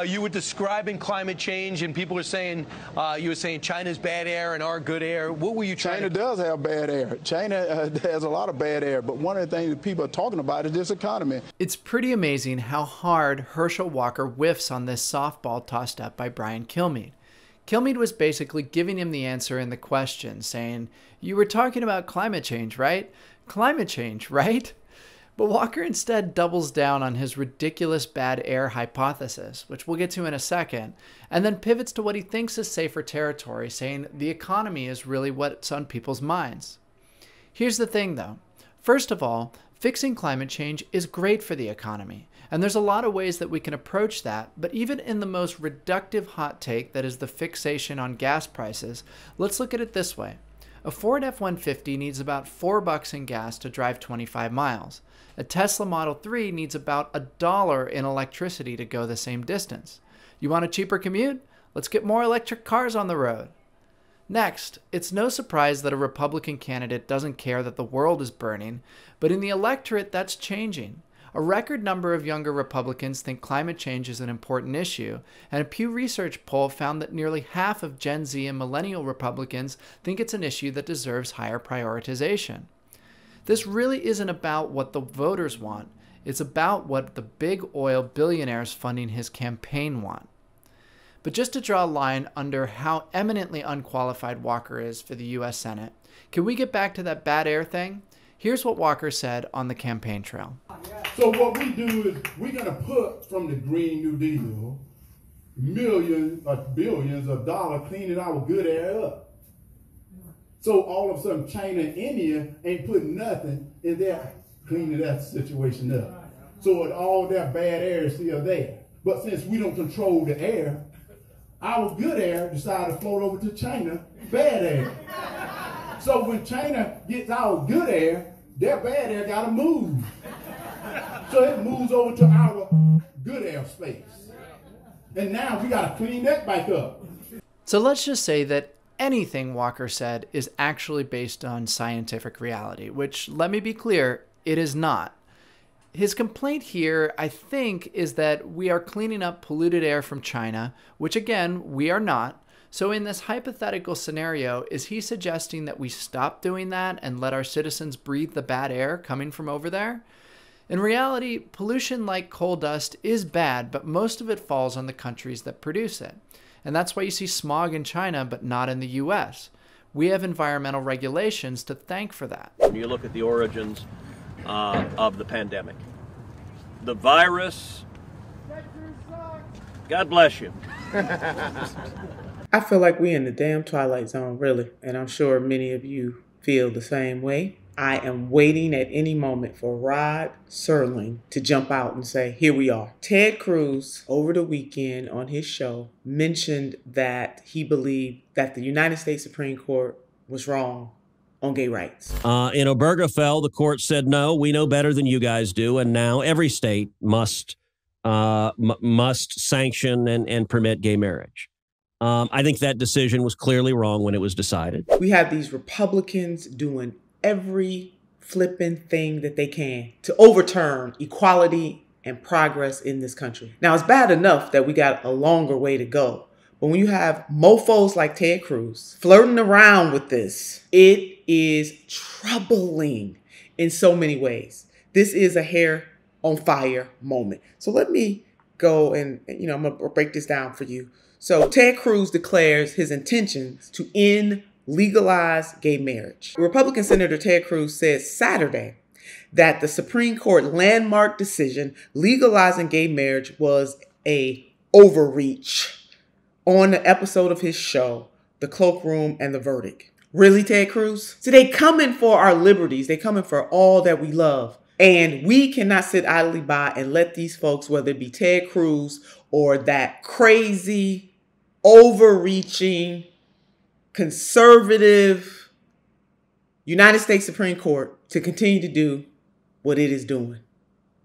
you were describing climate change, and people were saying, you were saying China's bad air and our good air. What were you trying China does have bad air. China has a lot of bad air, but one of the things that people are talking about is this economy. It's pretty amazing how hard Herschel Walker whiffs on this softball tossed up by Brian Kilmeade. Kilmeade was basically giving him the answer in the question, saying, "You were talking about climate change, right? Climate change, right?" But Walker instead doubles down on his ridiculous bad air hypothesis, which we'll get to in a second, and then pivots to what he thinks is safer territory, saying the economy is really what's on people's minds. Here's the thing, though. First of all, fixing climate change is great for the economy, and there's a lot of ways that we can approach that, but even in the most reductive hot take that is the fixation on gas prices, let's look at it this way. A Ford F-150 needs about $4 in gas to drive 25 miles. A Tesla Model 3 needs about $1 in electricity to go the same distance. You want a cheaper commute? Let's get more electric cars on the road. Next, it's no surprise that a Republican candidate doesn't care that the world is burning, but in the electorate that's changing. A record number of younger Republicans think climate change is an important issue, and a Pew Research poll found that nearly half of Gen Z and millennial Republicans think it's an issue that deserves higher prioritization. This really isn't about what the voters want. It's about what the big oil billionaires funding his campaign want. But just to draw a line under how eminently unqualified Walker is for the U.S. Senate, can we get back to that bad air thing? Here's what Walker said on the campaign trail. So what we do is we're going to put from the Green New Deal millions or billions of dollars cleaning our good air up. So all of a sudden China and India ain't putting nothing in there cleaning that situation up. So all that bad air is still there. But since we don't control the air, our good air decided to float over to China, bad air. So when China gets our good air, their bad air gotta move. So it moves over to our good air space. And now we gotta clean that back up. So let's just say that anything Walker said is actually based on scientific reality, which, let me be clear, it is not. His complaint here, I think, is that we are cleaning up polluted air from China, which again, we are not. So in this hypothetical scenario, is he suggesting that we stop doing that and let our citizens breathe the bad air coming from over there? In reality, pollution like coal dust is bad, but most of it falls on the countries that produce it. And that's why you see smog in China, but not in the US. We have environmental regulations to thank for that. When you look at the origins of the pandemic, the virus, God bless you. I feel like we're in the damn twilight zone, really, and I'm sure many of you feel the same way. I am waiting at any moment for Rod Serling to jump out and say, here we are. Ted Cruz, over the weekend on his show, mentioned that he believed that the United States Supreme Court was wrong on gay rights. In Obergefell, the court said, no, we know better than you guys do, and now every state must sanction and permit gay marriage. I think that decision was clearly wrong when it was decided. We have these Republicans doing every flipping thing that they can to overturn equality and progress in this country. Now, it's bad enough that we got a longer way to go. But when you have mofos like Ted Cruz flirting around with this, it is troubling in so many ways. This is a hair on fire moment. So let me go and, I'm going to break this down for you. So Ted Cruz declares his intentions to end legalized gay marriage. Republican Senator Ted Cruz said Saturday that the Supreme Court landmark decision legalizing gay marriage was a overreach on the episode of his show, The Cloakroom and the Verdict. Really, Ted Cruz? So they coming for our liberties. They coming for all that we love. And we cannot sit idly by and let these folks, whether it be Ted Cruz or that crazy, overreaching, conservative United States Supreme Court to continue to do what it is doing.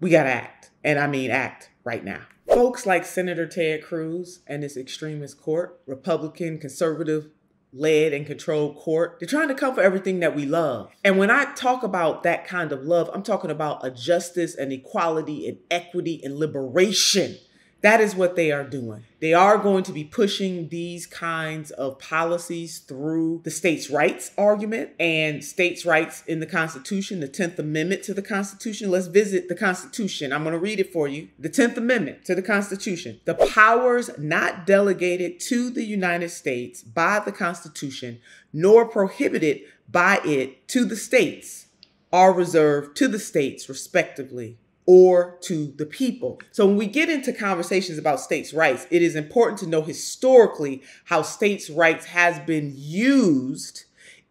We got to act. And I mean act right now. Folks like Senator Ted Cruz and this extremist court, Republican, conservative, led and controlled court, they're trying to come for everything that we love. And when I talk about that kind of love, I'm talking about a justice and equality and equity and liberation That is what they are doing. They are going to be pushing these kinds of policies through the states' rights argument and states' rights in the Constitution, the 10th Amendment to the Constitution. Let's visit the Constitution. I'm going to read it for you. The 10th Amendment to the Constitution. The powers not delegated to the United States by the Constitution, nor prohibited by it to the states, are reserved to the states respectively, or to the people. So when we get into conversations about states' rights, it is important to know historically how states' rights has been used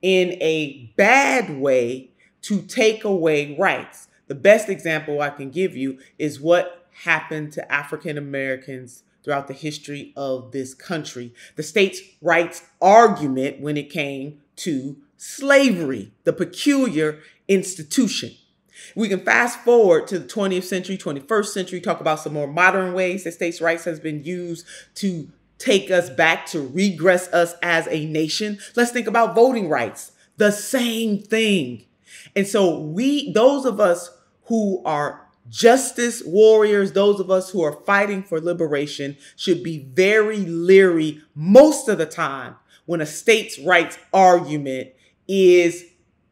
in a bad way to take away rights. The best example I can give you is what happened to African Americans throughout the history of this country. The states' rights argument when it came to slavery, the peculiar institution. We can fast forward to the 20th century, 21st century, talk about some more modern ways that states' rights has been used to take us back, to regress us as a nation. Let's think about voting rights. The same thing. And so those of us who are justice warriors, those of us who are fighting for liberation, should be very leery most of the time when a states' rights argument is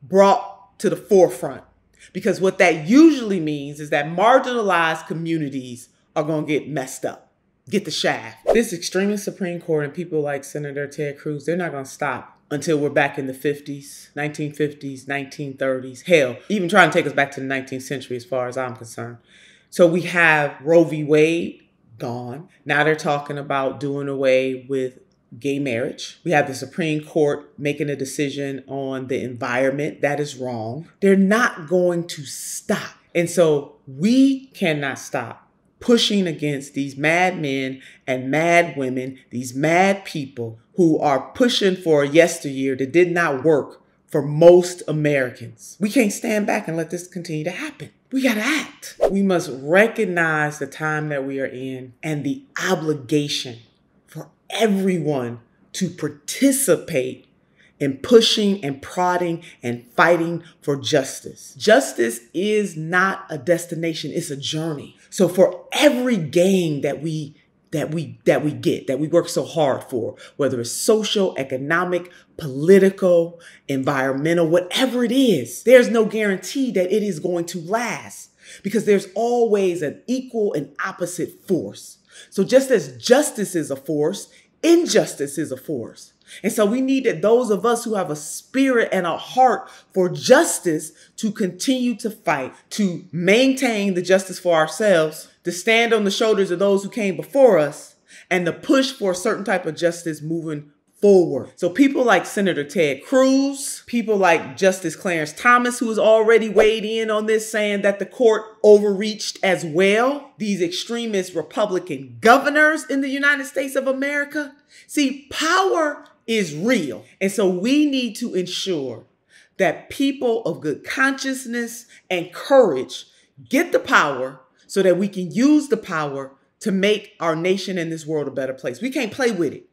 brought to the forefront. Because what that usually means is that marginalized communities are going to get messed up, get the shaft. This extremist Supreme Court and people like Senator Ted Cruz, they're not going to stop until we're back in the 50s, 1950s, 1930s. Hell, even trying to take us back to the 19th century as far as I'm concerned. So we have Roe v. Wade gone. Now they're talking about doing away with gay marriage. We have the Supreme Court making a decision on the environment. That is wrong. They're not going to stop. And so we cannot stop pushing against these mad men and mad women, these mad people who are pushing for a yesteryear that did not work for most Americans. We can't stand back and let this continue to happen. We got to act. We must recognize the time that we are in and the obligation for everyone to participate in pushing and prodding and fighting for justice. Justice is not a destination, it's a journey. So for every gain that we work so hard for, whether it's social, economic, political, environmental, whatever it is, there's no guarantee that it is going to last because there's always an equal and opposite force. So just as justice is a force, injustice is a force. And so we need that those of us who have a spirit and a heart for justice to continue to fight, to maintain the justice for ourselves, to stand on the shoulders of those who came before us, and to push for a certain type of justice moving forward. So people like Senator Ted Cruz, people like Justice Clarence Thomas, who has already weighed in on this, saying that the court overreached as well. These extremist Republican governors in the United States of America. See, power is real. And so we need to ensure that people of good consciousness and courage get the power so that we can use the power to make our nation and this world a better place. We can't play with it.